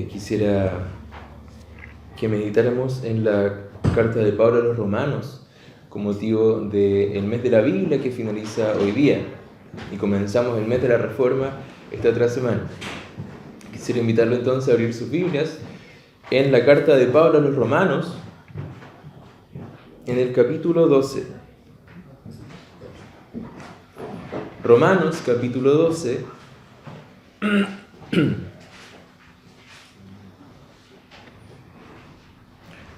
quisiera que meditáramos en la carta de Pablo a los Romanos con motivo del mes de la Biblia que finaliza hoy día y comenzamos el mes de la Reforma esta otra semana. Quisiera invitarlo entonces a abrir sus Biblias en la carta de Pablo a los Romanos, en el capítulo 12. Romanos, capítulo 12.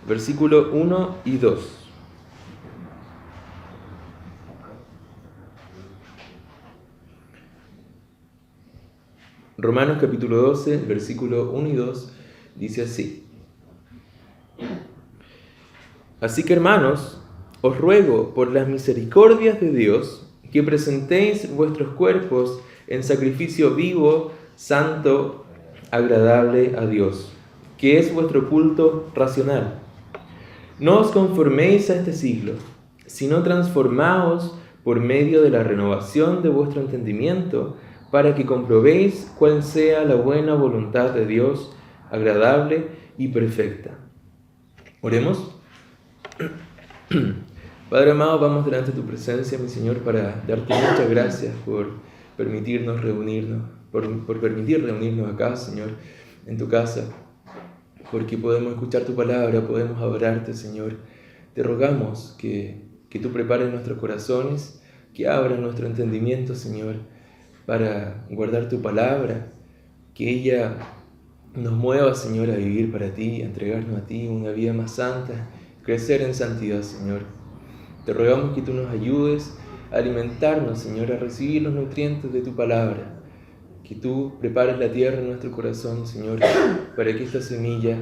Versículo 1 y 2. Romanos capítulo 12, versículo 1 y 2, dice así: Así que, hermanos, os ruego por las misericordias de Dios que presentéis vuestros cuerpos en sacrificio vivo, santo, agradable a Dios, que es vuestro culto racional. No os conforméis a este siglo, sino transformaos por medio de la renovación de vuestro entendimiento, para que comprobéis cuál sea la buena voluntad de Dios, agradable y perfecta. Oremos. Padre amado, vamos delante de tu presencia, mi Señor, para darte muchas gracias por permitirnos reunirnos, por permitir reunirnos acá, Señor, en tu casa, porque podemos escuchar tu palabra, podemos adorarte, Señor. Te rogamos que tú prepares nuestros corazones, que abras nuestro entendimiento, Señor, para guardar tu palabra, que ella nos mueva, Señor, a vivir para ti, a entregarnos a ti una vida más santa, crecer en santidad, Señor. Te rogamos que tú nos ayudes a alimentarnos, Señor, a recibir los nutrientes de tu palabra, que tú prepares la tierra en nuestro corazón, Señor, para que esta semilla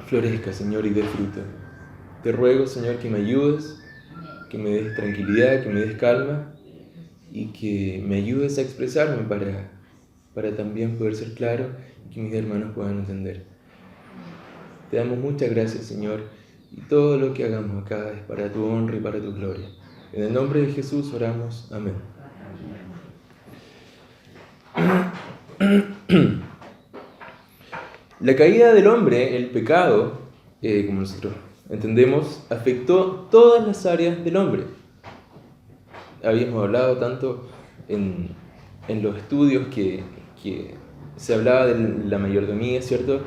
florezca, Señor, y dé fruto. Te ruego, Señor, que me ayudes, que me des tranquilidad, que me des calma y que me ayudes a expresarme para también poder ser claro y que mis hermanos puedan entender. Te damos muchas gracias, Señor, y todo lo que hagamos acá es para tu honra y para tu gloria. En el nombre de Jesús oramos. Amén. La caída del hombre, el pecado, como nosotros entendemos, afectó todas las áreas del hombre. Habíamos hablado tanto en los estudios que se hablaba de la mayordomía, ¿cierto?,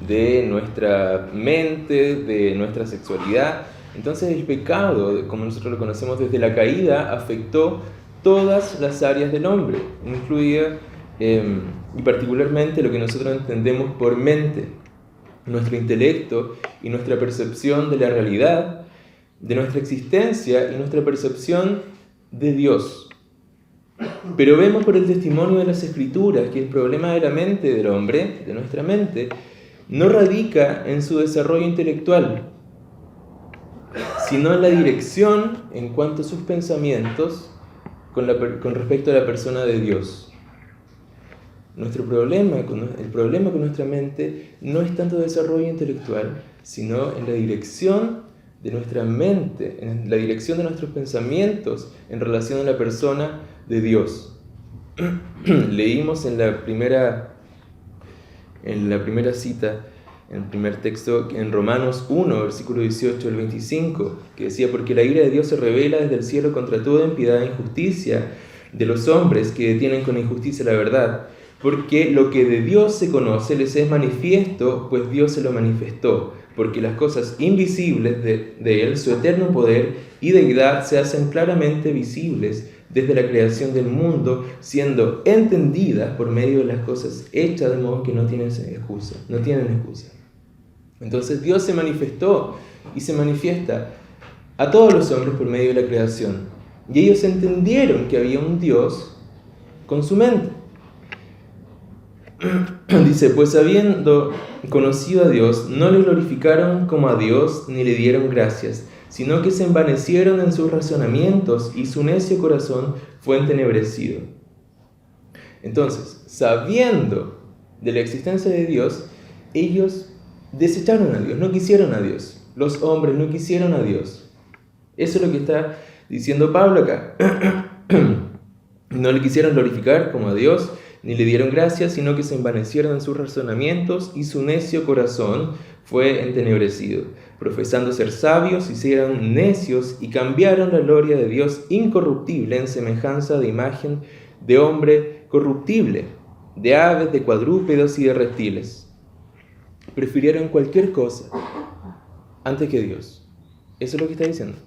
de nuestra mente, de nuestra sexualidad. Entonces el pecado, como nosotros lo conocemos desde la caída, afectó todas las áreas del hombre, incluida y particularmente lo que nosotros entendemos por mente, nuestro intelecto y nuestra percepción de la realidad, de nuestra existencia y nuestra percepción de Dios. Pero vemos por el testimonio de las Escrituras que el problema de la mente del hombre, de nuestra mente, no radica en su desarrollo intelectual, sino en la dirección en cuanto a sus pensamientos con respecto a la persona de Dios. El problema con nuestra mente no es tanto desarrollo intelectual, sino en la dirección de nuestra mente, en la dirección de nuestros pensamientos en relación a la persona de Dios. Leímos en la primera cita, en el primer texto, en Romanos 1, versículo 18 al 25, que decía: porque la ira de Dios se revela desde el cielo contra toda impiedad e injusticia de los hombres que detienen con injusticia la verdad. Porque lo que de Dios se conoce les es manifiesto, pues Dios se lo manifestó. Porque las cosas invisibles de Él, su eterno poder y deidad, se hacen claramente visibles desde la creación del mundo, siendo entendidas por medio de las cosas hechas, de modo que no tienen excusa. Entonces Dios se manifestó y se manifiesta a todos los hombres por medio de la creación. Y ellos entendieron que había un Dios con su mente. Dice: pues habiendo conocido a Dios, no le glorificaron como a Dios ni le dieron gracias, sino que se envanecieron en sus razonamientos y su necio corazón fue entenebrecido. Entonces, sabiendo de la existencia de Dios, ellos desecharon a Dios, no quisieron a Dios. Los hombres no quisieron a Dios. Eso es lo que está diciendo Pablo acá. No le quisieron glorificar como a Dios, ni le dieron gracias, sino que se envanecieron en sus razonamientos y su necio corazón fue entenebrecido. Profesando ser sabios, se hicieron necios y cambiaron la gloria de Dios incorruptible en semejanza de imagen de hombre corruptible, de aves, de cuadrúpedos y de reptiles. Prefirieron cualquier cosa antes que Dios. Eso es lo que está diciendo.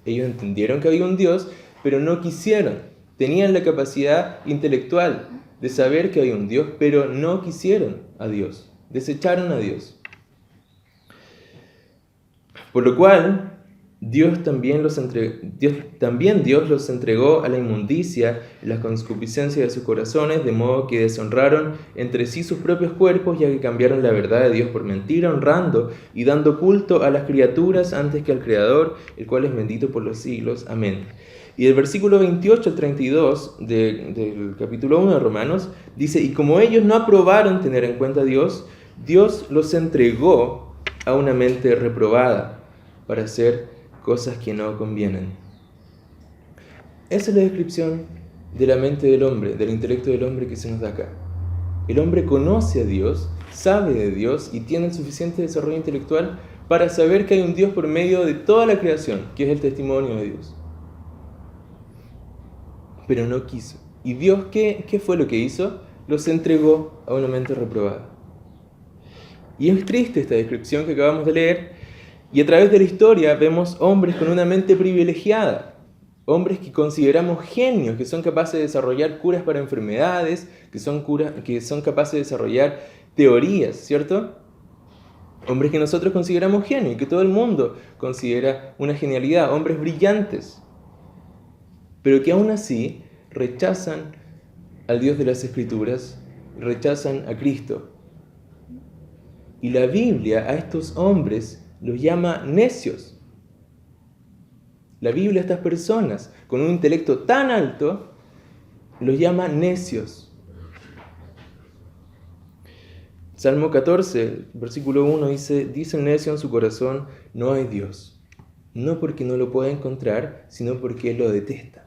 Ellos entendieron que había un Dios, pero no quisieron. Tenían la capacidad intelectual de saber que había un Dios, pero no quisieron a Dios. Desecharon a Dios. Por lo cual, Dios también los entregó a la inmundicia y la concupiscencia de sus corazones, de modo que deshonraron entre sí sus propios cuerpos, ya que cambiaron la verdad de Dios por mentira, honrando y dando culto a las criaturas antes que al Creador, el cual es bendito por los siglos. Amén. Y el versículo 28 al 32 del capítulo 1 de Romanos dice: y como ellos no aprobaron tener en cuenta a Dios, Dios los entregó a una mente reprobada para hacer cosas que no convienen. Esa es la descripción de la mente del hombre, del intelecto del hombre que se nos da acá. El hombre conoce a Dios, sabe de Dios y tiene el suficiente desarrollo intelectual para saber que hay un Dios por medio de toda la creación, que es el testimonio de Dios. Pero no quiso. ¿Y Dios qué fue lo que hizo? Los entregó a una mente reprobada. Y es triste esta descripción que acabamos de leer. Y a través de la historia vemos hombres con una mente privilegiada, hombres que consideramos genios, que son capaces de desarrollar curas para enfermedades, que son capaces de desarrollar teorías, ¿cierto? Hombres que nosotros consideramos genios y que todo el mundo considera una genialidad, hombres brillantes, pero que aún así rechazan al Dios de las Escrituras, rechazan a Cristo. Y la Biblia a estos hombres los llama necios. La Biblia a estas personas con un intelecto tan alto los llama necios. Salmo 14, versículo 1 dice el necio en su corazón: no hay Dios. No porque no lo pueda encontrar, sino porque él lo detesta.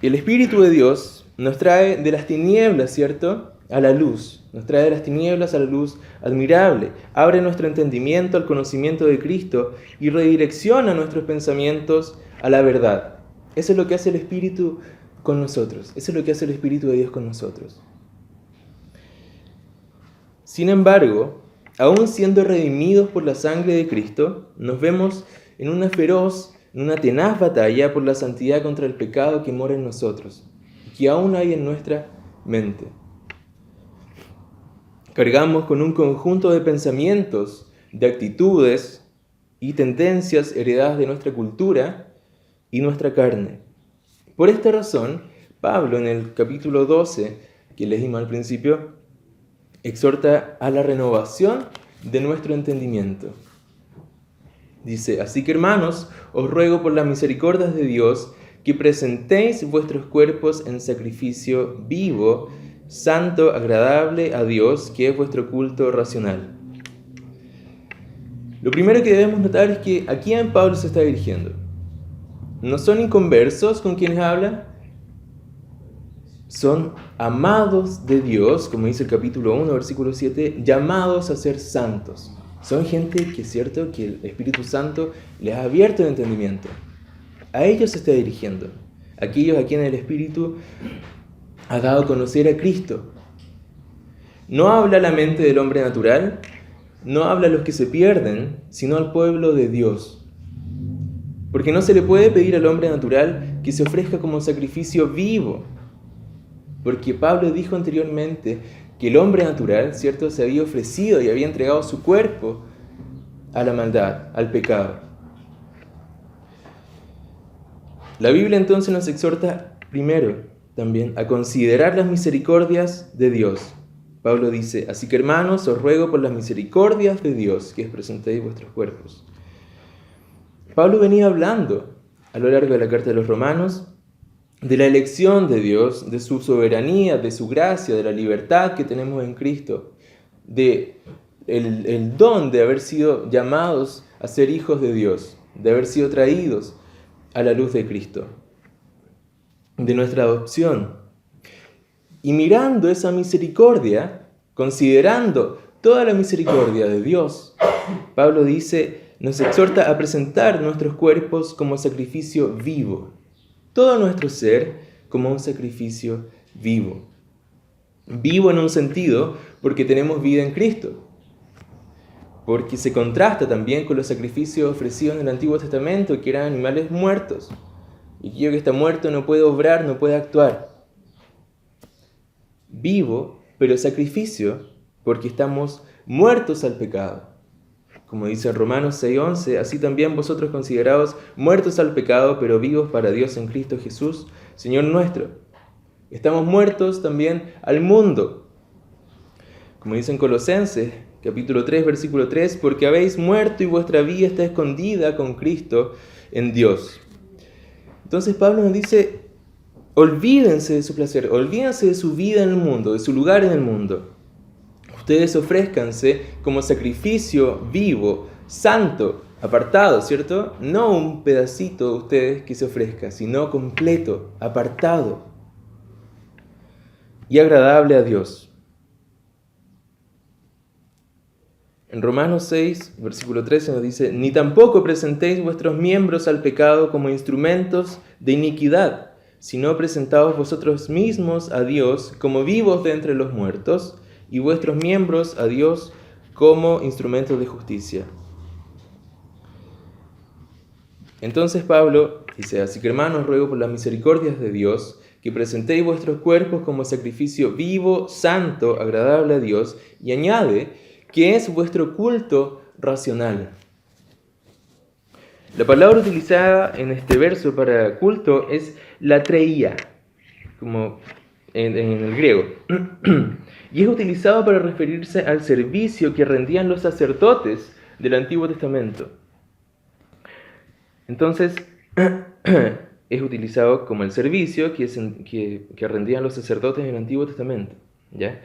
El Espíritu de Dios nos trae de las tinieblas, ¿cierto?, a la luz. Nos trae de las tinieblas a la luz admirable. Abre nuestro entendimiento al conocimiento de Cristo y redirecciona nuestros pensamientos a la verdad. Eso es lo que hace el Espíritu con nosotros. Eso es lo que hace el Espíritu de Dios con nosotros. Sin embargo, aún siendo redimidos por la sangre de Cristo, nos vemos en una tenaz batalla por la santidad contra el pecado que mora en nosotros, que aún hay en nuestra mente. Cargamos con un conjunto de pensamientos, de actitudes y tendencias heredadas de nuestra cultura y nuestra carne. Por esta razón, Pablo en el capítulo 12, que leímos al principio, exhorta a la renovación de nuestro entendimiento. Dice: así que, hermanos, os ruego por las misericordias de Dios que presentéis vuestros cuerpos en sacrificio vivo, santo, agradable a Dios, que es vuestro culto racional. Lo primero que debemos notar es que a quién Pablo se está dirigiendo. No son inconversos con quienes habla, son amados de Dios, como dice el capítulo 1, versículo 7, llamados a ser santos. Son gente que es cierto que el Espíritu Santo les ha abierto el entendimiento. A ellos se está dirigiendo, aquellos a quienes el Espíritu ha dado a conocer a Cristo. No habla a la mente del hombre natural, no habla a los que se pierden, sino al pueblo de Dios. Porque no se le puede pedir al hombre natural que se ofrezca como sacrificio vivo. Porque Pablo dijo anteriormente que el hombre natural, ¿cierto?, se había ofrecido y había entregado su cuerpo a la maldad, al pecado. La Biblia entonces nos exhorta primero también a considerar las misericordias de Dios. Pablo dice: así que, hermanos, os ruego por las misericordias de Dios que os presentéis vuestros cuerpos. Pablo venía hablando a lo largo de la carta de los Romanos de la elección de Dios, de su soberanía, de su gracia, de la libertad que tenemos en Cristo, de el don de haber sido llamados a ser hijos de Dios, de haber sido traídos a la luz de Cristo. de nuestra adopción. Y mirando esa misericordia, considerando toda la misericordia de Dios, Pablo dice, nos exhorta a presentar nuestros cuerpos como sacrificio vivo, todo nuestro ser como un sacrificio vivo. Vivo en un sentido porque tenemos vida en Cristo, porque se contrasta también con los sacrificios ofrecidos en el Antiguo Testamento, que eran animales muertos, y aquello que está muerto no puede obrar, no puede actuar. Vivo, pero sacrificio, porque estamos muertos al pecado. Como dice Romanos 6:11, así también vosotros consideraos muertos al pecado, pero vivos para Dios en Cristo Jesús, Señor nuestro. Estamos muertos también al mundo. Como dice en Colosenses, capítulo 3, versículo 3, porque habéis muerto y vuestra vida está escondida con Cristo en Dios. Entonces Pablo nos dice, olvídense de su placer, olvídense de su vida en el mundo, de su lugar en el mundo. Ustedes ofrézcanse como sacrificio vivo, santo, apartado, ¿cierto? No un pedacito de ustedes que se ofrezca, sino completo, apartado y agradable a Dios. En Romanos 6, versículo 13 nos dice, ni tampoco presentéis vuestros miembros al pecado como instrumentos de iniquidad, sino presentaos vosotros mismos a Dios como vivos de entre los muertos, y vuestros miembros a Dios como instrumentos de justicia. Entonces Pablo dice, así que hermanos, ruego por las misericordias de Dios, que presentéis vuestros cuerpos como sacrificio vivo, santo, agradable a Dios, y añade que es vuestro culto racional. La palabra utilizada en este verso para culto es latreia, como en el griego, y es utilizado para referirse al servicio que rendían los sacerdotes del Antiguo Testamento. Entonces, es utilizado como el servicio que rendían los sacerdotes en el Antiguo Testamento, ¿ya?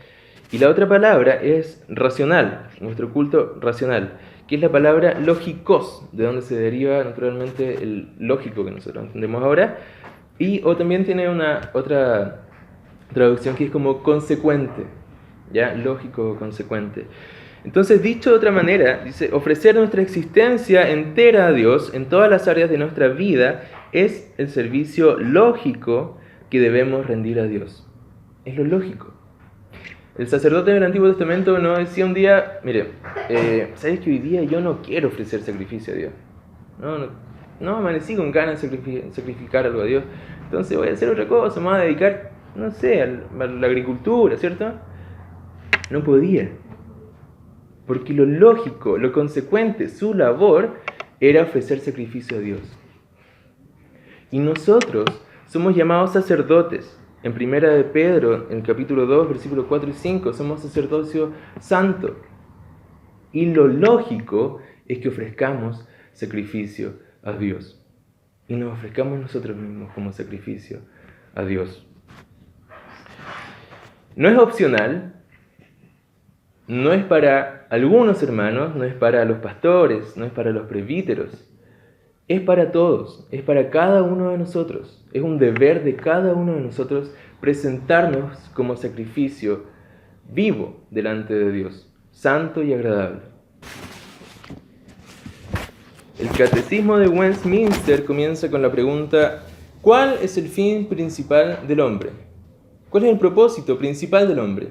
Y la otra palabra es racional, nuestro culto racional, que es la palabra lógicos, de donde se deriva naturalmente el lógico que nosotros entendemos ahora, o también tiene una otra traducción que es como consecuente, ¿ya? Lógico, consecuente. Entonces, dicho de otra manera, dice, ofrecer nuestra existencia entera a Dios en todas las áreas de nuestra vida es el servicio lógico que debemos rendir a Dios. Es lo lógico. El sacerdote del Antiguo Testamento no decía un día, mire, ¿sabes que hoy día yo no quiero ofrecer sacrificio a Dios? No amanecí con ganas de sacrificar algo a Dios. Entonces voy a hacer otra cosa, me voy a dedicar, no sé, a la agricultura, ¿cierto? No podía. Porque lo lógico, lo consecuente, su labor era ofrecer sacrificio a Dios. Y nosotros somos llamados sacerdotes. En 1 de Pedro, en el capítulo 2, versículos 4 y 5, somos sacerdocio santo. Y lo lógico es que ofrezcamos sacrificio a Dios. Y nos ofrezcamos nosotros mismos como sacrificio a Dios. No es opcional, no es para algunos hermanos, no es para los pastores, no es para los presbíteros. Es para todos, es para cada uno de nosotros. Es un deber de cada uno de nosotros presentarnos como sacrificio vivo delante de Dios, santo y agradable. El Catecismo de Westminster comienza con la pregunta, ¿cuál es el fin principal del hombre? ¿Cuál es el propósito principal del hombre?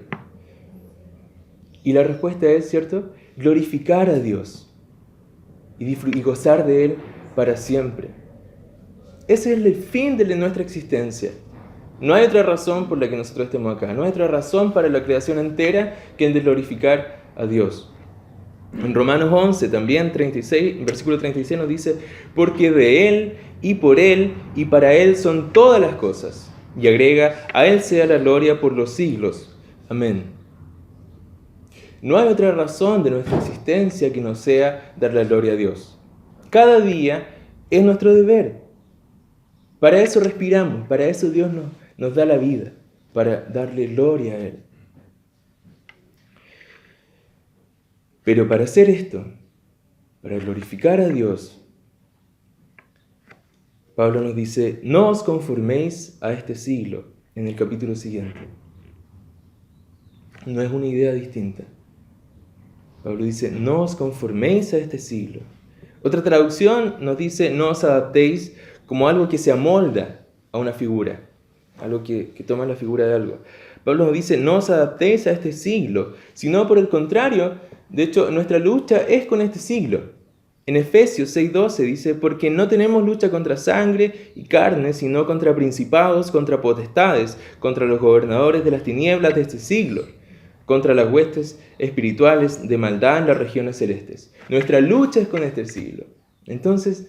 Y la respuesta es, ¿cierto? Glorificar a Dios y gozar de Él para siempre. Ese es el fin de nuestra existencia. No hay otra razón por la que nosotros estemos acá. No hay otra razón para la creación entera que el de glorificar a Dios. En Romanos 11, también 36, versículo 36 nos dice, porque de Él y por Él y para Él son todas las cosas. Y agrega, a Él sea la gloria por los siglos. Amén. No hay otra razón de nuestra existencia que no sea dar la gloria a Dios. Cada día es nuestro deber. Para eso respiramos, para eso Dios nos da la vida, para darle gloria a Él. Pero para hacer esto, para glorificar a Dios, Pablo nos dice, no os conforméis a este siglo, en el capítulo siguiente. No es una idea distinta. Pablo dice, no os conforméis a este siglo. Otra traducción nos dice, no os adaptéis como algo que se amolda a una figura, algo que toma la figura de algo. Pablo nos dice, no os adaptéis a este siglo, sino por el contrario, de hecho, nuestra lucha es con este siglo. En Efesios 6:12 dice, porque no tenemos lucha contra sangre y carne, sino contra principados, contra potestades, contra los gobernadores de las tinieblas de este siglo, contra las huestes espirituales de maldad en las regiones celestes. Nuestra lucha es con este siglo. Entonces,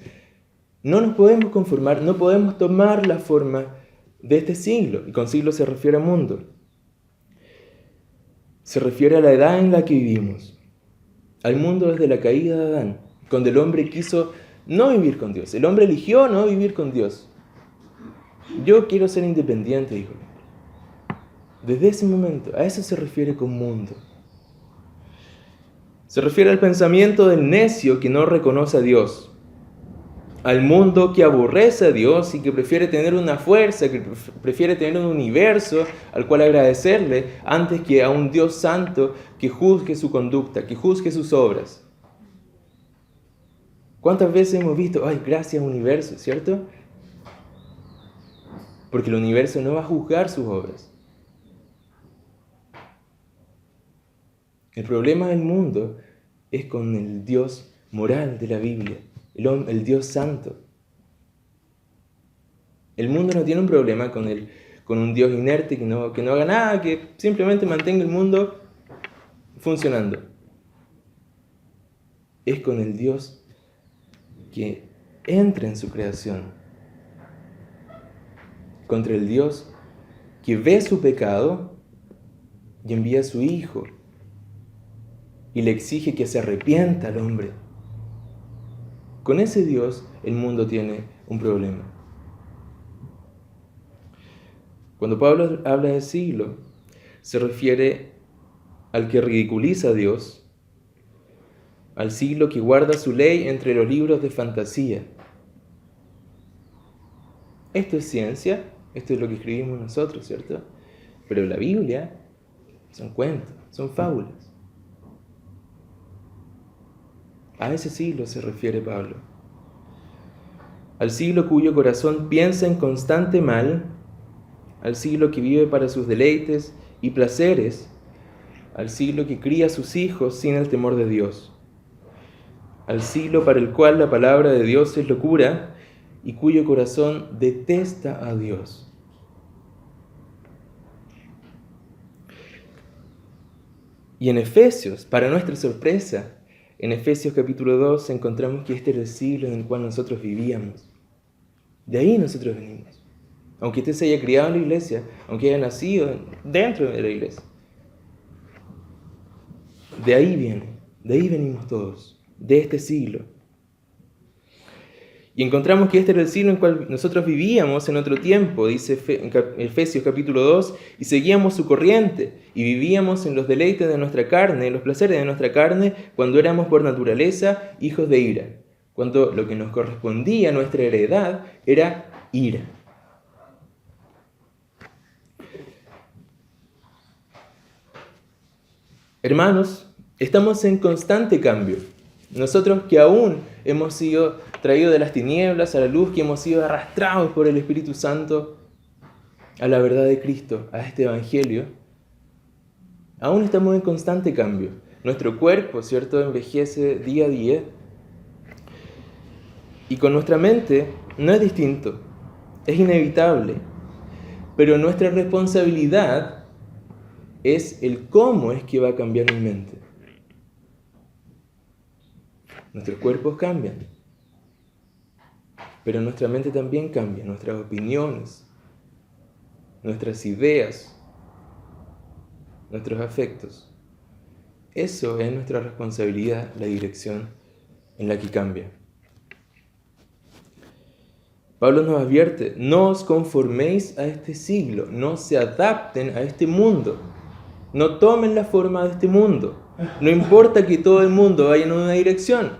no nos podemos conformar, no podemos tomar la forma de este siglo. Y con siglo se refiere a mundo. Se refiere a la edad en la que vivimos. Al mundo desde la caída de Adán, cuando el hombre quiso no vivir con Dios. El hombre eligió no vivir con Dios. Yo quiero ser independiente, dijo. Desde ese momento, a eso se refiere con mundo. Se refiere al pensamiento del necio que no reconoce a Dios, al mundo que aborrece a Dios y que prefiere tener una fuerza, que prefiere tener un universo al cual agradecerle antes que a un Dios santo que juzgue su conducta, que juzgue sus obras. ¿Cuántas veces hemos visto, ay, gracias universo, ¿cierto? Porque el universo no va a juzgar sus obras. El problema del mundo es con el Dios moral de la Biblia, el Dios santo. El mundo no tiene un problema con un Dios inerte que no haga nada, que simplemente mantenga el mundo funcionando. Es con el Dios que entra en su creación, contra el Dios que ve su pecado y envía a su Hijo y le exige que se arrepienta al hombre. Con ese Dios el mundo tiene un problema. Cuando Pablo habla de siglo, se refiere al que ridiculiza a Dios, al siglo que guarda su ley entre los libros de fantasía. Esto es ciencia, esto es lo que escribimos nosotros, ¿cierto? Pero la Biblia son cuentos, son fábulas. A ese siglo se refiere Pablo. Al siglo cuyo corazón piensa en constante mal, al siglo que vive para sus deleites y placeres, al siglo que cría a sus hijos sin el temor de Dios, al siglo para el cual la palabra de Dios es locura y cuyo corazón detesta a Dios. Y en Efesios, para nuestra sorpresa, en Efesios capítulo 2 encontramos que este era el siglo en el cual nosotros vivíamos. De ahí nosotros venimos. Aunque usted se haya criado en la iglesia, aunque haya nacido dentro de la iglesia. De ahí venimos todos, de este siglo. Y encontramos que este era el siglo en el cual nosotros vivíamos en otro tiempo, dice Efesios capítulo 2, y seguíamos su corriente, y vivíamos en los deleites de nuestra carne, en los placeres de nuestra carne, cuando éramos por naturaleza hijos de ira, cuando lo que nos correspondía a nuestra heredad era ira. Hermanos, estamos en constante cambio. Nosotros que aún hemos sido traídos de las tinieblas a la luz, que hemos sido arrastrados por el Espíritu Santo a la verdad de Cristo, a este Evangelio, aún estamos en constante cambio. Nuestro cuerpo, ¿cierto?, envejece día a día. Y con nuestra mente no es distinto, es inevitable. Pero nuestra responsabilidad es el cómo es que va a cambiar mi mente. Nuestros cuerpos cambian, pero nuestra mente también cambia, nuestras opiniones, nuestras ideas, nuestros afectos. Eso es nuestra responsabilidad, la dirección en la que cambia. Pablo nos advierte, no os conforméis a este siglo, no se adapten a este mundo, no tomen la forma de este mundo. No importa que todo el mundo vaya en una dirección,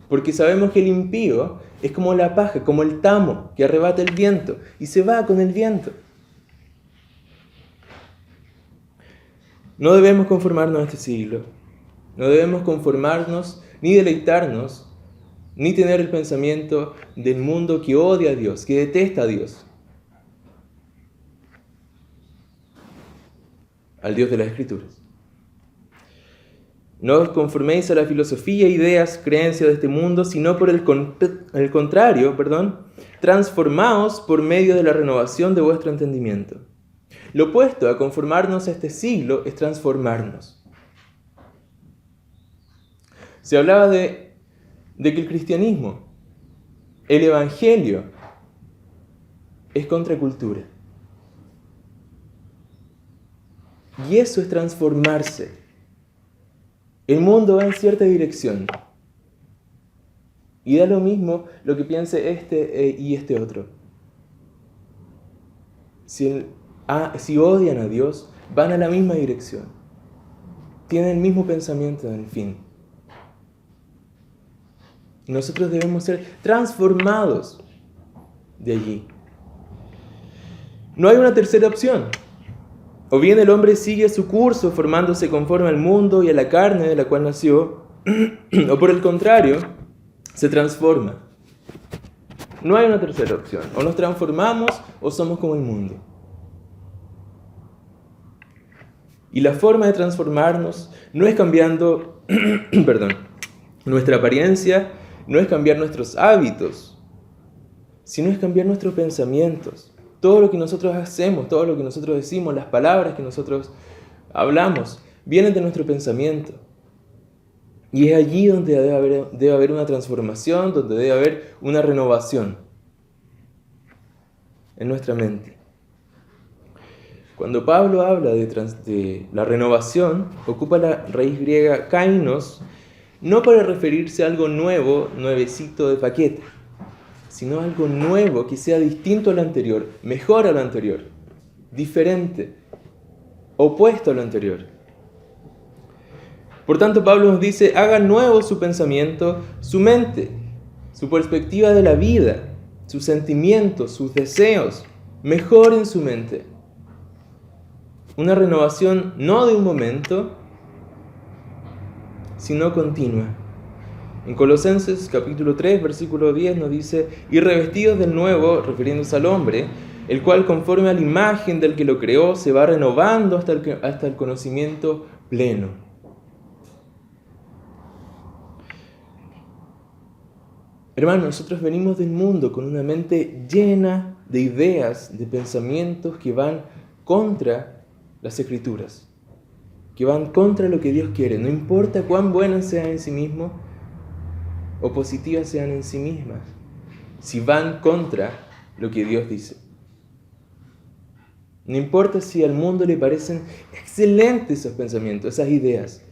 porque sabemos que el impío Es como la paja, como el tamo que arrebata el viento y se va con el viento. No debemos conformarnos a este siglo. No debemos conformarnos ni deleitarnos, ni tener el pensamiento del mundo que odia a Dios, que detesta a Dios, al Dios de las Escrituras. No os conforméis a la filosofía, ideas, creencias de este mundo, sino por el contrario, transformaos por medio de la renovación de vuestro entendimiento. Lo opuesto a conformarnos a este siglo es transformarnos. Se hablaba de que el cristianismo, el evangelio, es contracultura. Y eso es transformarse. El mundo va en cierta dirección. Y da lo mismo lo que piense este y este otro. Si odian a Dios, van a la misma dirección. Tienen el mismo pensamiento en el fin. Nosotros debemos ser transformados de allí. No hay una tercera opción. O bien el hombre sigue su curso formándose conforme al mundo y a la carne de la cual nació, o por el contrario, se transforma. No hay una tercera opción. O nos transformamos o somos como el mundo. Y la forma de transformarnos no es cambiando nuestra apariencia, no es cambiar nuestros hábitos, sino es cambiar nuestros pensamientos. Todo lo que nosotros hacemos, todo lo que nosotros decimos, las palabras que nosotros hablamos, vienen de nuestro pensamiento. Y es allí donde debe haber una transformación, donde debe haber una renovación en nuestra mente. Cuando Pablo habla de la renovación, ocupa la raíz griega kainos, no para referirse a algo nuevo, nuevecito de paquete, sino algo nuevo que sea distinto a lo anterior, mejor a lo anterior, diferente, opuesto a lo anterior. Por tanto, Pablo nos dice, haga nuevo su pensamiento, su mente, su perspectiva de la vida, sus sentimientos, sus deseos, mejoren su mente. Una renovación no de un momento, sino continua. En Colosenses capítulo 3, versículo 10 nos dice, y revestidos del nuevo, refiriéndose al hombre, el cual conforme a la imagen del que lo creó, se va renovando hasta el conocimiento pleno. Hermanos, nosotros venimos del mundo con una mente llena de ideas, de pensamientos que van contra las Escrituras, que van contra lo que Dios quiere. No importa cuán buenas sean en sí mismos o positivas sean en sí mismas, si van contra lo que Dios dice. No importa si al mundo le parecen excelentes esos pensamientos, esas ideas.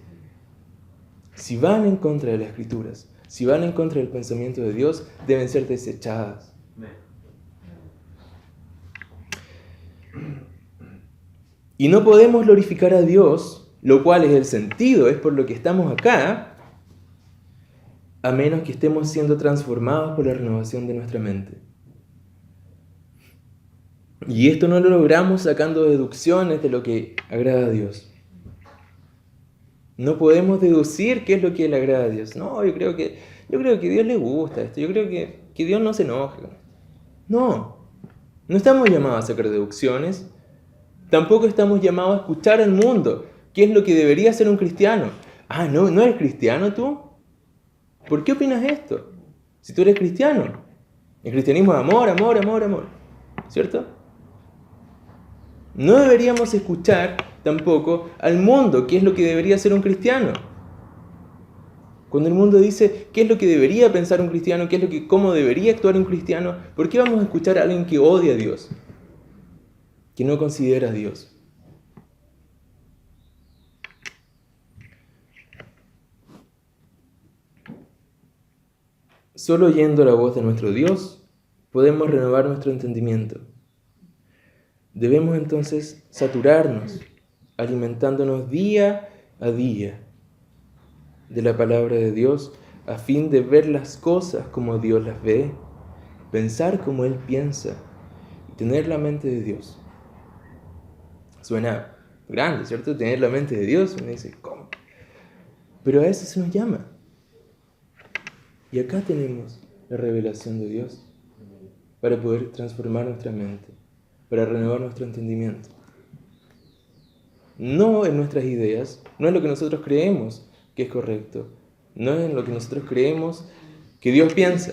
Si van en contra de las Escrituras, si van en contra del pensamiento de Dios, deben ser desechadas. Y no podemos glorificar a Dios, lo cual es el sentido, es por lo que estamos acá, a menos que estemos siendo transformados por la renovación de nuestra mente. Y esto no lo logramos sacando deducciones de lo que agrada a Dios. No podemos deducir qué es lo que le agrada a Dios. No, yo creo que a Dios le gusta esto. Yo creo que Dios no se enoja. No estamos llamados a sacar deducciones. Tampoco estamos llamados a escuchar al mundo. ¿Qué es lo que debería ser un cristiano? Ah, ¿no eres cristiano tú? ¿Por qué opinas esto? Si tú eres cristiano. El cristianismo es amor, amor, amor, amor. ¿Cierto? No deberíamos escuchar tampoco al mundo, qué es lo que debería ser un cristiano. Cuando el mundo dice qué es lo que debería pensar un cristiano, cómo debería actuar un cristiano, ¿por qué vamos a escuchar a alguien que odia a Dios? Que no considera a Dios. Solo oyendo la voz de nuestro Dios podemos renovar nuestro entendimiento. Debemos entonces saturarnos, alimentándonos día a día de la palabra de Dios a fin de ver las cosas como Dios las ve, pensar como Él piensa y tener la mente de Dios. Suena grande, ¿cierto? Tener la mente de Dios. Uno dice, ¿cómo? Pero a eso se nos llama. Y acá tenemos la revelación de Dios para poder transformar nuestra mente, para renovar nuestro entendimiento. No en nuestras ideas, no en lo que nosotros creemos que es correcto, no en lo que nosotros creemos que Dios piensa.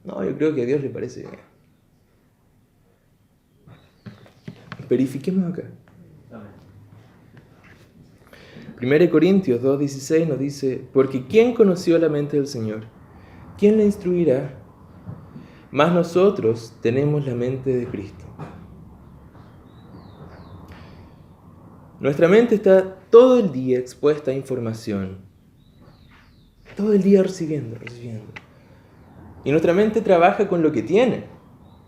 No, yo creo que a Dios le parece bien. Verifiquemos acá. 1 Corintios 2:16 nos dice, porque ¿quién conoció la mente del Señor? ¿Quién le instruirá? Mas nosotros tenemos la mente de Cristo. Nuestra mente está todo el día expuesta a información. Todo el día recibiendo. Y nuestra mente trabaja con lo que tiene,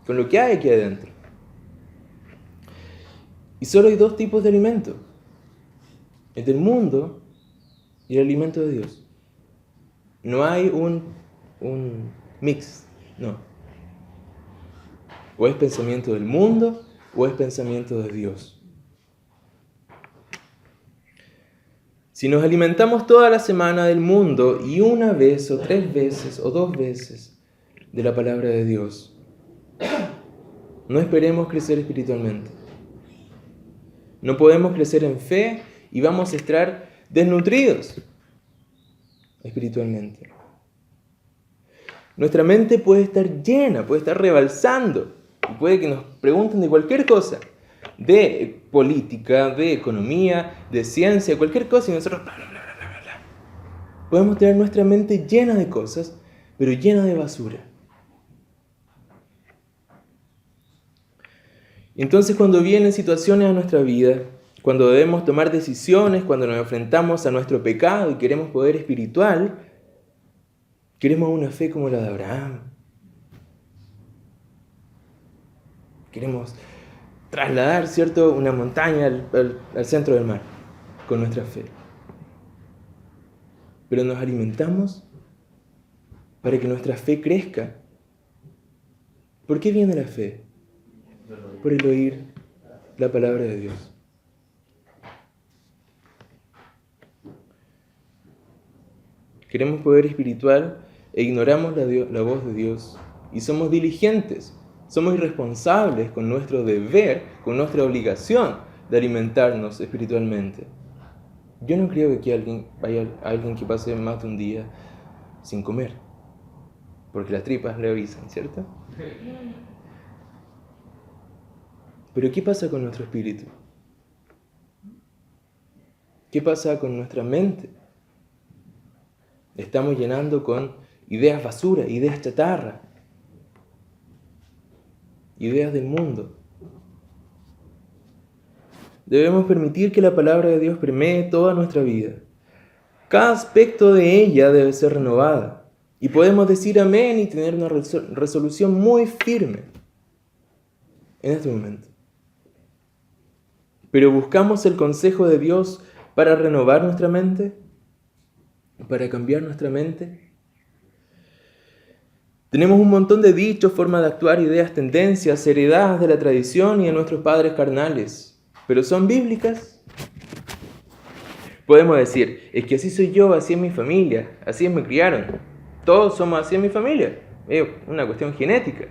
con lo que hay aquí adentro. Y solo hay dos tipos de alimento. El del mundo y el alimento de Dios. No hay un mix, no. O es pensamiento del mundo o es pensamiento de Dios. Si nos alimentamos toda la semana del mundo y una vez o 3 veces o 2 veces de la palabra de Dios, no esperemos crecer espiritualmente. No podemos crecer en fe y vamos a estar desnutridos espiritualmente. Nuestra mente puede estar llena, puede estar rebalsando, y puede que nos pregunten de cualquier cosa, de política, de economía, de ciencia, cualquier cosa, y nosotros bla, bla, bla, bla, bla. Podemos tener nuestra mente llena de cosas, pero llena de basura. Y entonces cuando vienen situaciones a nuestra vida, cuando debemos tomar decisiones, cuando nos enfrentamos a nuestro pecado y queremos poder espiritual, queremos una fe como la de Abraham. Queremos trasladar, ¿cierto?, una montaña al centro del mar con nuestra fe. Pero nos alimentamos para que nuestra fe crezca. ¿Por qué viene la fe? Por el oír la palabra de Dios. Queremos poder espiritual e ignoramos la voz de Dios y somos diligentes, somos irresponsables con nuestro deber, con nuestra obligación de alimentarnos espiritualmente. Yo no creo que aquí haya alguien que pase más de un día sin comer, porque las tripas le avisan, ¿cierto? Pero ¿qué pasa con nuestro espíritu? ¿Qué pasa con nuestra mente? Estamos llenando con ideas basura, ideas chatarra, ideas del mundo. Debemos permitir que la palabra de Dios permee toda nuestra vida. Cada aspecto de ella debe ser renovada. Y podemos decir amén y tener una resolución muy firme en este momento. Pero buscamos el consejo de Dios para renovar nuestra mente, para cambiar nuestra mente. Tenemos un montón de dichos, formas de actuar, ideas, tendencias, heredadas de la tradición y de nuestros padres carnales. ¿Pero son bíblicas? Podemos decir, es que así soy yo, así es mi familia, así me criaron. Todos somos así en mi familia. Es una cuestión genética.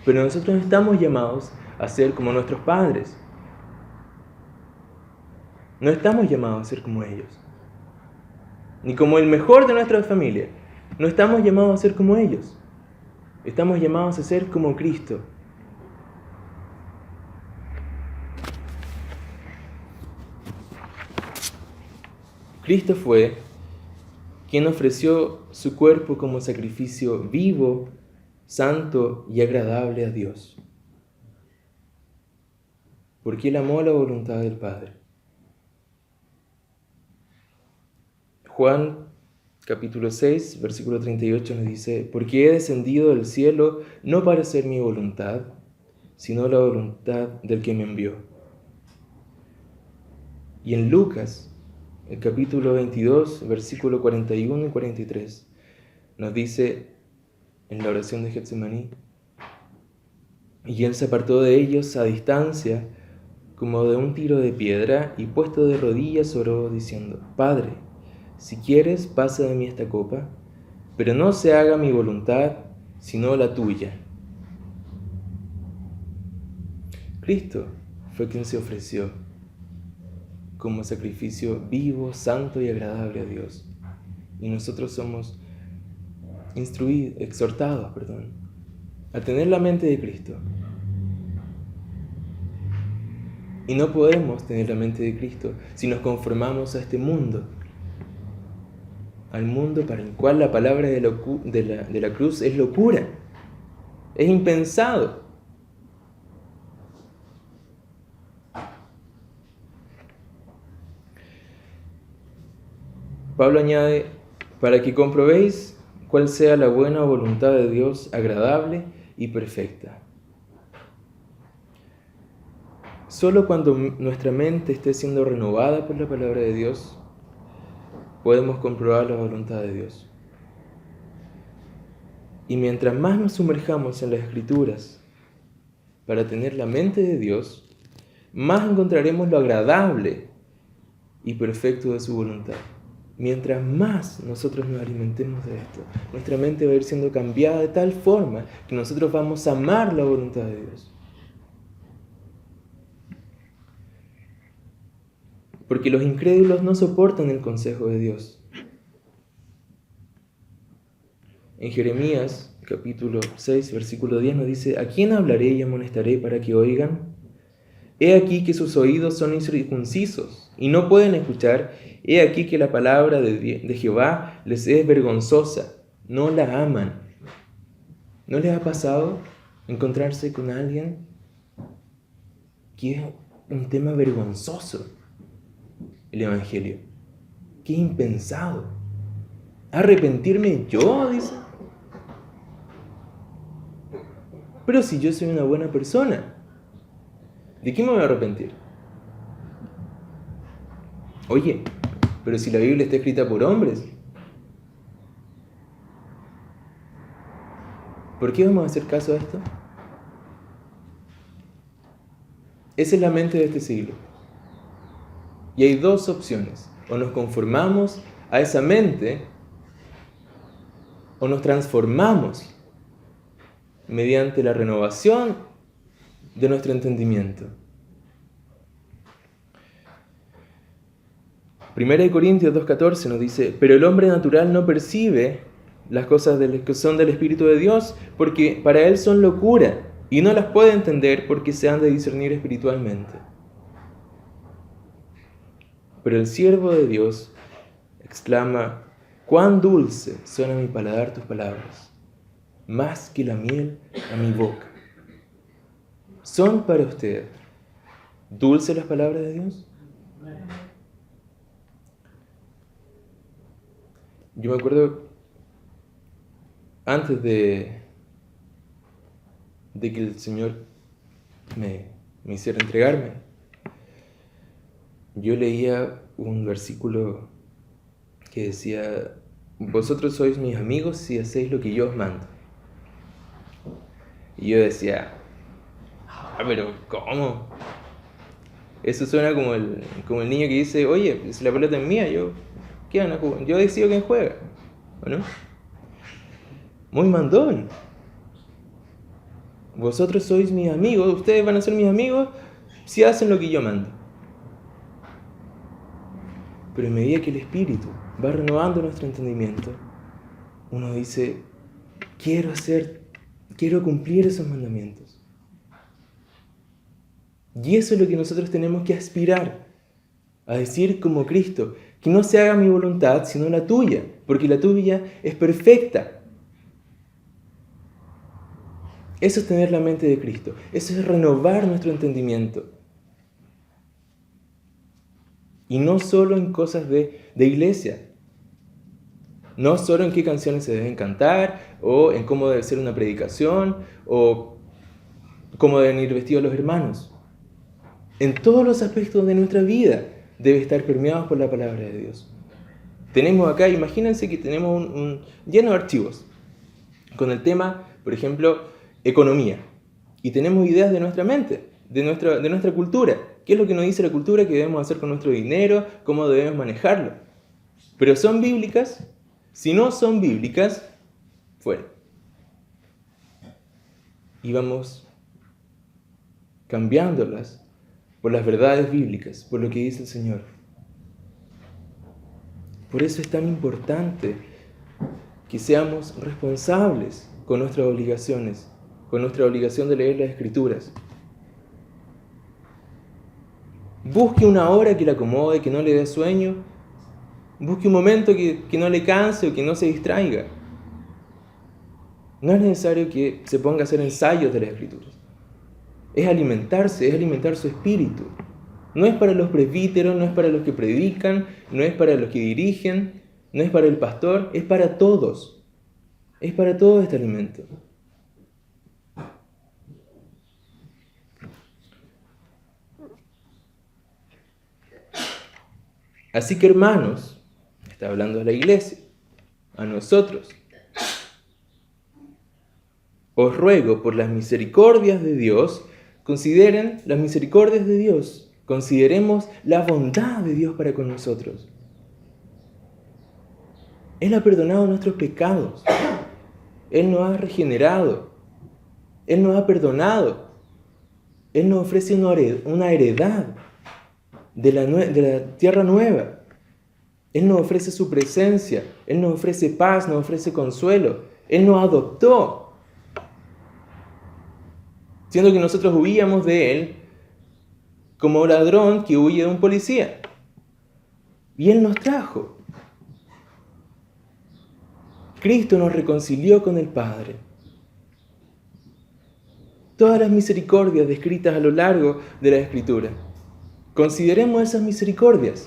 Pero nosotros no estamos llamados a ser como nuestros padres. No estamos llamados a ser como ellos. Ni como el mejor de nuestra familia. No estamos llamados a ser como ellos. Estamos llamados a ser como Cristo. Cristo fue quien ofreció su cuerpo como sacrificio vivo, santo y agradable a Dios. Porque Él amó la voluntad del Padre. Juan capítulo 6, versículo 38 nos dice, porque he descendido del cielo no para hacer mi voluntad, sino la voluntad del que me envió. Y en Lucas el capítulo 22, versículo 41 y 43, nos dice en la oración de Getsemaní: y él se apartó de ellos a distancia, como de un tiro de piedra, y puesto de rodillas oró, diciendo: Padre, si quieres, pasa de mí esta copa, pero no se haga mi voluntad, sino la tuya. Cristo fue quien se ofreció como sacrificio vivo, santo y agradable a Dios. Y nosotros somos exhortados, a tener la mente de Cristo. Y no podemos tener la mente de Cristo si nos conformamos a este mundo, al mundo para el cual la palabra de la cruz es locura, es impensado. Pablo añade: para que comprobéis cuál sea la buena voluntad de Dios, agradable y perfecta. Solo cuando nuestra mente esté siendo renovada por la palabra de Dios, podemos comprobar la voluntad de Dios. Y mientras más nos sumerjamos en las Escrituras para tener la mente de Dios, más encontraremos lo agradable y perfecto de su voluntad. Mientras más nosotros nos alimentemos de esto, nuestra mente va a ir siendo cambiada de tal forma que nosotros vamos a amar la voluntad de Dios. Porque los incrédulos no soportan el consejo de Dios. En Jeremías, capítulo 6, versículo 10 nos dice: ¿a quién hablaré y amonestaré para que oigan? He aquí que sus oídos son incircuncisos y no pueden escuchar. He aquí que la palabra de Jehová les es vergonzosa, no la aman. ¿No les ha pasado encontrarse con alguien que es un tema vergonzoso? El Evangelio. ¡Qué impensado! ¿Arrepentirme yo?, dice. Pero si yo soy una buena persona, ¿de qué me voy a arrepentir? Oye, pero si la Biblia está escrita por hombres, ¿por qué vamos a hacer caso a esto? Esa es la mente de este siglo. Y hay dos opciones: o nos conformamos a esa mente, o nos transformamos mediante la renovación de nuestro entendimiento. 1 Corintios 2:14 nos dice: pero el hombre natural no percibe las cosas que son del Espíritu de Dios, porque para él son locura, y no las puede entender porque se han de discernir espiritualmente. Pero el siervo de Dios exclama: cuán dulce son a mi paladar tus palabras, más que la miel a mi boca. ¿Son para usted dulces las palabras de Dios? Yo me acuerdo, antes de que el Señor me hiciera entregarme, yo leía un versículo que decía: vosotros sois mis amigos si hacéis lo que yo os mando. Y yo decía: pero ¿cómo? Eso suena como el niño que dice: oye, si la pelota es mía, ¿qué van a jugar? Yo decido quién juega, ¿o no? Muy mandón. Vosotros sois mis amigos, ustedes van a ser mis amigos si hacen lo que yo mando. Pero a medida que el Espíritu va renovando nuestro entendimiento, uno dice: quiero cumplir esos mandamientos. Y eso es lo que nosotros tenemos que aspirar, a decir como Cristo: que no se haga mi voluntad sino la tuya, porque la tuya es perfecta. Eso es tener la mente de Cristo, eso es renovar nuestro entendimiento. Y no solo en cosas de iglesia, no solo en qué canciones se deben cantar, o en cómo debe ser una predicación, o cómo deben ir vestidos los hermanos. En todos los aspectos de nuestra vida debe estar permeado por la palabra de Dios. Tenemos acá, imagínense que tenemos un lleno de archivos con el tema, por ejemplo, economía. Y tenemos ideas de nuestra mente, de nuestra cultura. ¿Qué es lo que nos dice la cultura que debemos hacer con nuestro dinero? ¿Cómo debemos manejarlo? Pero ¿son bíblicas? Si no son bíblicas, fuera. Y vamos cambiándolas por las verdades bíblicas, por lo que dice el Señor. Por eso es tan importante que seamos responsables con nuestras obligaciones, con nuestra obligación de leer las Escrituras. Busque una hora que le acomode, que no le dé sueño. Busque un momento que no le canse o que no se distraiga. No es necesario que se ponga a hacer ensayos de las Escrituras. Es alimentarse, es alimentar su espíritu. No es para los presbíteros, no es para los que predican, no es para los que dirigen, no es para el pastor, es para todos. Es para todo este alimento. Así que hermanos, está hablando a la iglesia, a nosotros, os ruego por las misericordias de Dios, consideren las misericordias de Dios, consideremos la bondad de Dios para con nosotros. Él ha perdonado nuestros pecados, Él nos ha regenerado, Él nos ha perdonado, Él nos ofrece una heredad de la tierra nueva. Él nos ofrece su presencia, Él nos ofrece paz, nos ofrece consuelo. Él nos adoptó, siendo que nosotros huíamos de Él como un ladrón que huye de un policía. Y Él nos trajo. Cristo nos reconcilió con el Padre. Todas las misericordias descritas a lo largo de la Escritura. Consideremos esas misericordias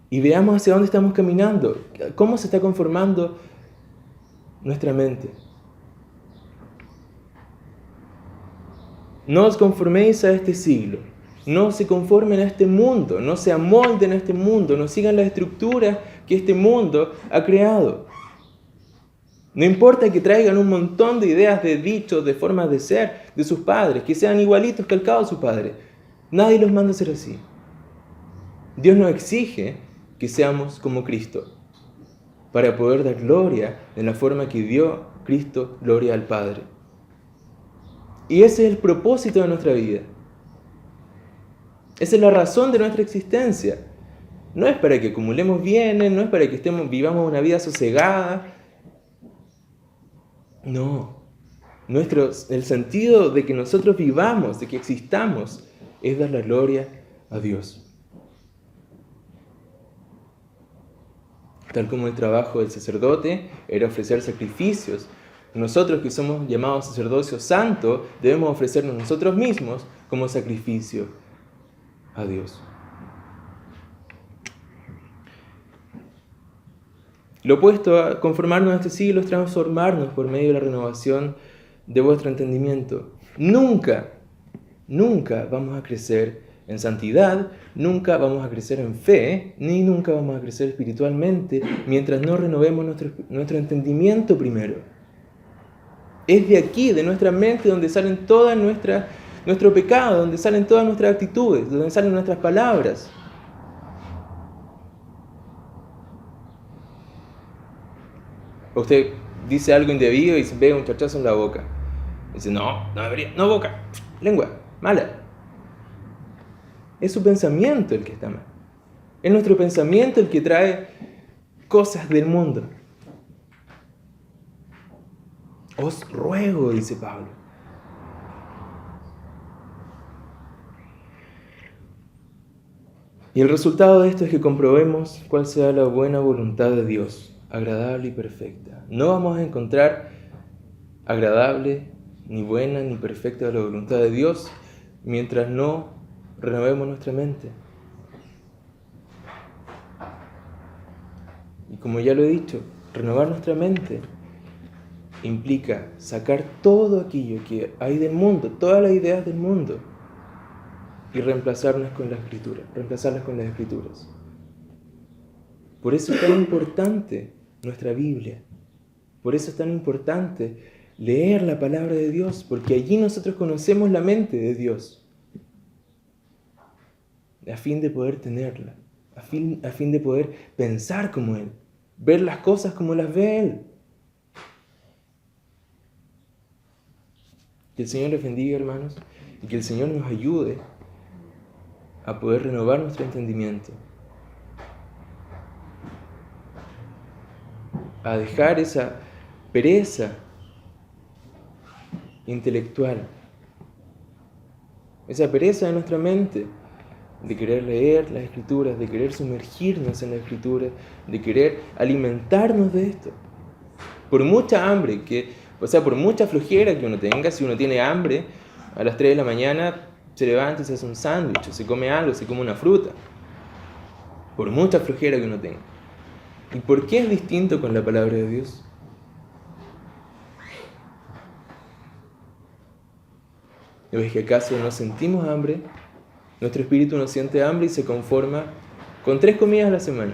y veamos hacia dónde estamos caminando, cómo se está conformando nuestra mente. No os conforméis a este siglo, no se conformen a este mundo, no se amolden a este mundo, no sigan las estructuras que este mundo ha creado. No importa que traigan un montón de ideas, de dichos, de formas de ser de sus padres, que sean igualitos, calcados a su padre. Nadie los manda a ser así. Dios nos exige que seamos como Cristo, para poder dar gloria en la forma que dio Cristo gloria al Padre. Y ese es el propósito de nuestra vida. Esa es la razón de nuestra existencia. No es para que acumulemos bienes, no es para que vivamos una vida sosegada. No. El sentido de que nosotros vivamos, de que existamos, es dar la gloria a Dios. Tal como el trabajo del sacerdote era ofrecer sacrificios, nosotros que somos llamados sacerdocio santo, debemos ofrecernos nosotros mismos como sacrificio a Dios. Lo opuesto a conformarnos a este siglo es transformarnos por medio de la renovación de vuestro entendimiento. Nunca vamos a crecer en santidad, nunca vamos a crecer en fe, ni nunca vamos a crecer espiritualmente mientras no renovemos nuestro entendimiento primero. Es de aquí, de nuestra mente, donde salen todas nuestro pecado, donde salen todas nuestras actitudes, donde salen nuestras palabras. Usted dice algo indebido y se pega un chachazo en la boca. Dice, no debería, no boca, lengua, mala. Es su pensamiento el que está mal. Es nuestro pensamiento el que trae cosas del mundo. Os ruego, dice Pablo. Y el resultado de esto es que comprobemos cuál sea la buena voluntad de Dios, agradable y perfecta. No vamos a encontrar agradable, ni buena, ni perfecta la voluntad de Dios mientras no renovemos nuestra mente. Y como ya lo he dicho, renovar nuestra mente implica sacar todo aquello que hay del mundo, todas las ideas del mundo, y reemplazarlas con las Escrituras. Por eso es tan importante nuestra Biblia. Por eso es tan importante leer la palabra de Dios, porque allí nosotros conocemos la mente de Dios, a fin de poder tenerla, a fin de poder pensar como Él, ver las cosas como las ve Él. Que el Señor les bendiga, hermanos, y que el Señor nos ayude a poder renovar nuestro entendimiento, a dejar esa pereza intelectual, esa pereza de nuestra mente de querer leer las Escrituras, de querer sumergirnos en las Escrituras, de querer alimentarnos de esto. Por mucha hambre, por mucha flojera que uno tenga, si uno tiene hambre, a las 3 de la mañana se levanta y se hace un sándwich, o se come algo, se come una fruta. Por mucha flojera que uno tenga. ¿Y por qué es distinto con la palabra de Dios? ¿No es que acaso no sentimos hambre? Nuestro espíritu no siente hambre y se conforma con 3 comidas a la semana,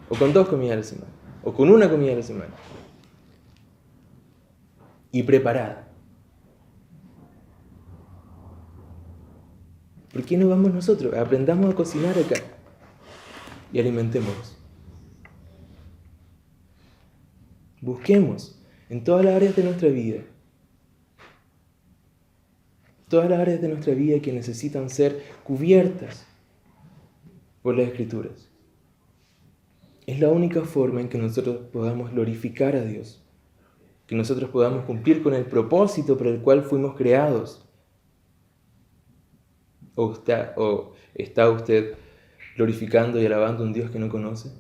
o con 2 comidas a la semana, o con 1 comida a la semana, y preparada. ¿Por qué no vamos nosotros? Aprendamos a cocinar acá y alimentémonos. Busquemos en todas las áreas de nuestra vida, que necesitan ser cubiertas por las Escrituras. Es la única forma en que nosotros podamos glorificar a Dios, que nosotros podamos cumplir con el propósito por el cual fuimos creados. ¿O está usted glorificando y alabando a un Dios que no conoce?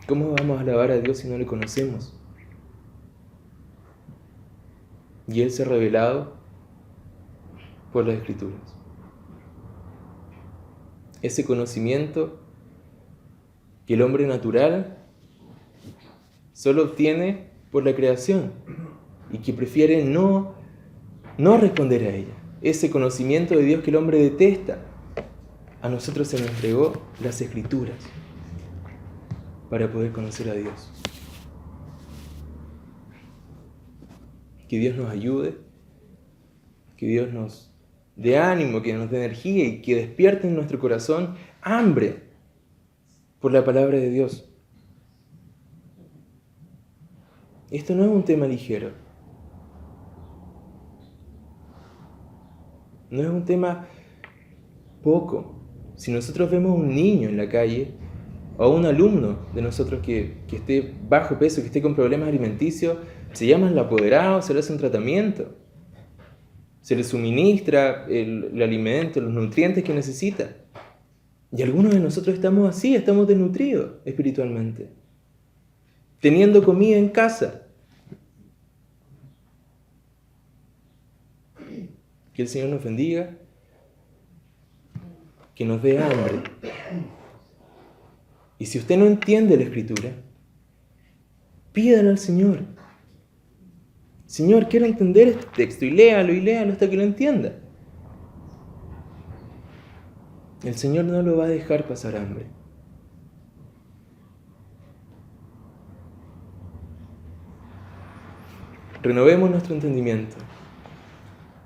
¿Cómo vamos a alabar a Dios si no le conocemos? Y Él se ha revelado por las Escrituras. Ese conocimiento que el hombre natural solo obtiene por la creación y que prefiere no responder a ella. Ese conocimiento de Dios que el hombre detesta, a nosotros se nos entregó las Escrituras para poder conocer a Dios. Que Dios nos ayude, que Dios nos dé ánimo, que nos dé energía y que despierte en nuestro corazón hambre por la palabra de Dios. Esto no es un tema ligero. No es un tema poco. Si nosotros vemos a un niño en la calle o a un alumno de nosotros que esté bajo peso, que esté con problemas alimenticios, se llama al apoderado, se le hace un tratamiento, se le suministra el alimento, los nutrientes que necesita. Y algunos de nosotros estamos así, estamos desnutridos espiritualmente, teniendo comida en casa. Que el Señor nos bendiga, que nos dé hambre. Y si usted no entiende la Escritura, pídale al Señor. Señor, quiero entender este texto, y léalo hasta que lo entienda. El Señor no lo va a dejar pasar hambre. Renovemos nuestro entendimiento.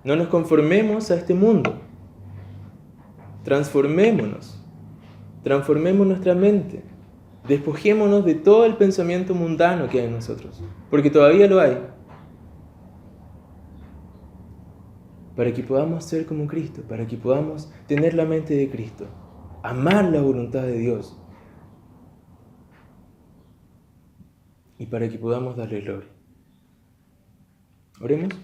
No nos conformemos a este mundo. Transformemos nuestra mente. Despojémonos de todo el pensamiento mundano que hay en nosotros, porque todavía lo hay. Para que podamos ser como Cristo, para que podamos tener la mente de Cristo, amar la voluntad de Dios y para que podamos darle gloria. Oremos.